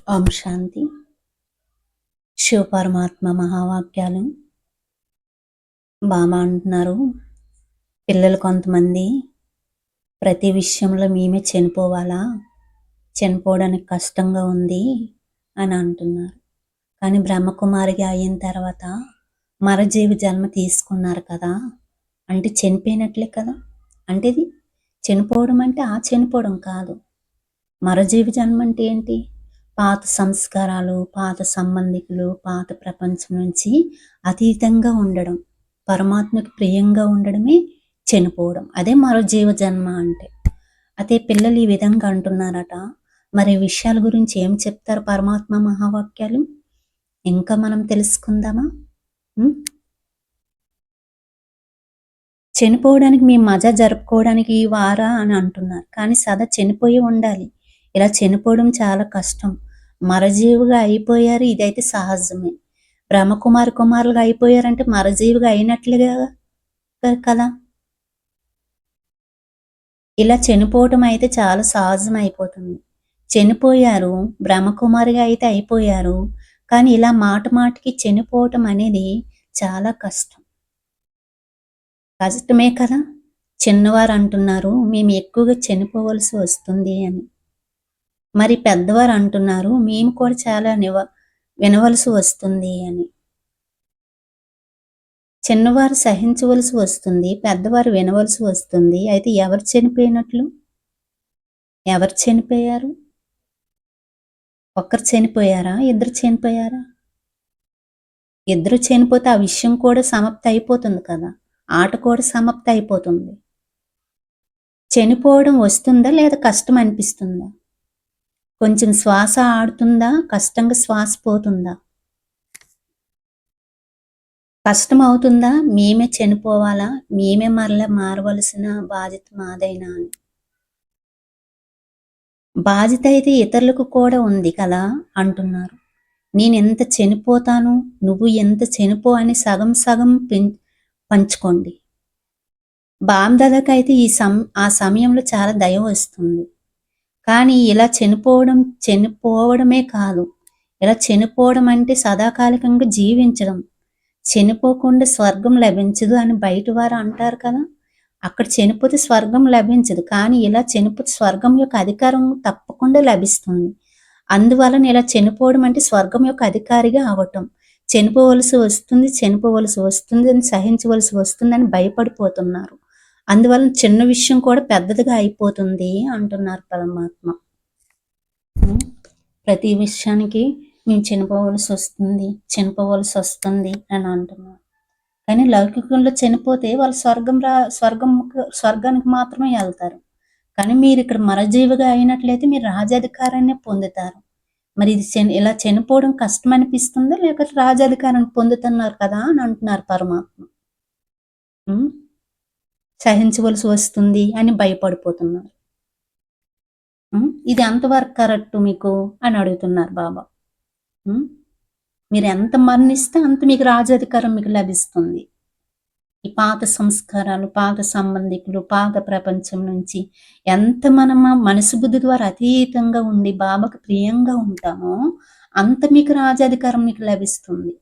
ఓం శాంతి. శివ పరమాత్మ మహావాక్యాలు. బాబా అంటున్నారు, పిల్లలు కొంతమంది ప్రతి విషయంలో మేమే చనిపోవాలా, చనిపోవడానికి కష్టంగా ఉంది అని అంటున్నారు. కానీ బ్రహ్మకుమారిగా అయిన తర్వాత మరజీవి జన్మ తీసుకున్నారు కదా, అంటే చనిపోయినట్లే కదా. అంటే ఇది చనిపోవడం అంటే ఆ చనిపోవడం కాదు. మరజీవి జన్మ అంటే ఏంటి? పాత సంస్కారాలు, పాత సంబంధికులు, పాత ప్రపంచం నుంచి అతీతంగా ఉండడం, పరమాత్మకి ప్రియంగా ఉండడమే చనిపోవడం. అదే మరో జీవ జన్మ అంటే. అదే పిల్లలు ఈ విధంగా అంటున్నారట. మరి విషయాల గురించి ఏం చెప్తారు పరమాత్మ మహావాక్యాలు? ఇంకా మనం తెలుసుకుందామా? చనిపోవడానికి మీ మజా జరుపుకోవడానికి ఈ వారా అని అంటున్నారు. కానీ సదా చనిపోయి ఉండాలి. ఇలా చనిపోవడం చాలా కష్టం. మరజీవిగా అయిపోయారు, ఇదైతే సహజమే. కుమారులుగా అయిపోయారంటే మరజీవిగా అయినట్లుగా కదా. ఇలా చనిపోవటం అయితే చాలా సహజం అయిపోతుంది. చనిపోయారు, బ్రహ్మకుమారిగా అయితే అయిపోయారు. కానీ ఇలా మాటికి చనిపోవటం అనేది చాలా కష్టమే కదా. చిన్నవారు అంటున్నారు, మేము ఎక్కువగా చనిపోవలసి వస్తుంది అని. మరి పెద్దవారు అంటున్నారు, మేము కూడా చాలా వినవలసి వస్తుంది అని. చిన్నవారు సహించవలసి వస్తుంది, పెద్దవారు వినవలసి వస్తుంది. అయితే ఎవరు చనిపోయినట్లు? ఎవరు చనిపోయారు? ఒక్కరు చనిపోయారా? ఇద్దరు చనిపోయారా? ఇద్దరు చనిపోతే ఆ విషయం కూడా సమాప్తి అయిపోతుంది కదా. ఆట కూడా సమాప్తి అయిపోతుంది. చనిపోవడం వస్తుందా లేదా కష్టం అనిపిస్తుందా? కొంచెం శ్వాస ఆడుతుందా, కష్టంగా శ్వాస పోతుందా? కష్టం అవుతుందా? మేమే చనిపోవాలా, మేమే మరలా మారవలసిన బాధ్యత మాదైనా అని. బాధ్యత అయితే ఇతరులకు కూడా ఉంది కదా అంటున్నారు. నేను ఎంత చనిపోతాను, నువ్వు ఎంత చనిపో అని సగం సగం పంచుకోండి. బామ్దాదాకైతే ఆ సమయంలో చాలా దయ వస్తుంది. కానీ ఇలా చనిపోవడమే కాదు. ఇలా చనిపోవడం అంటే సదాకాలికంగా జీవించడం. చనిపోకుండా స్వర్గం లభించదు అని బయట వారు అంటారు కదా. అక్కడ చనిపోతే స్వర్గం లభించదు. కానీ ఇలా చనిపోతే స్వర్గం యొక్క అధికారం తప్పకుండా లభిస్తుంది. అందువలన ఇలా చనిపోవడం అంటే స్వర్గం యొక్క అధికారిగా అవటం. చనిపోవలసి వస్తుంది అని సహించవలసి వస్తుందని భయపడిపోతున్నారు. అందువలన చిన్న విషయం కూడా పెద్దదిగా అయిపోతుంది అంటున్నారు పరమాత్మ. ప్రతి విషయానికి మేము చనిపోవలసి వస్తుంది అని అంటున్నారు. కానీ లౌకికంలో చనిపోతే వాళ్ళు స్వర్గానికి మాత్రమే వెళ్తారు. కానీ మీరు ఇక్కడ మరజీవిగా అయినట్లయితే మీరు రాజాధికారాన్ని పొందుతారు. మరి ఇది ఇలా చనిపోవడం కష్టం అనిపిస్తుందా, లేకపోతే రాజాధికారాన్ని పొందుతున్నారు కదా అని అంటున్నారు పరమాత్మ. సహించవలసి వస్తుంది అని భయపడిపోతున్నారు. ఇది ఎంతవరకు కరెక్ట్ మీకు అని అడుగుతున్నారు బాబా. మీరు ఎంత మరణిస్తే అంత మీకు రాజాధికారం మీకు లభిస్తుంది. ఈ పాత సంస్కారాలు, పాత సంబంధికులు, పాత ప్రపంచం నుంచి ఎంత మనం మనసు బుద్ధి ద్వారా అతీతంగా ఉండి బాబాకు ప్రియంగా ఉంటామో అంత మీకు రాజాధికారం మీకు లభిస్తుంది.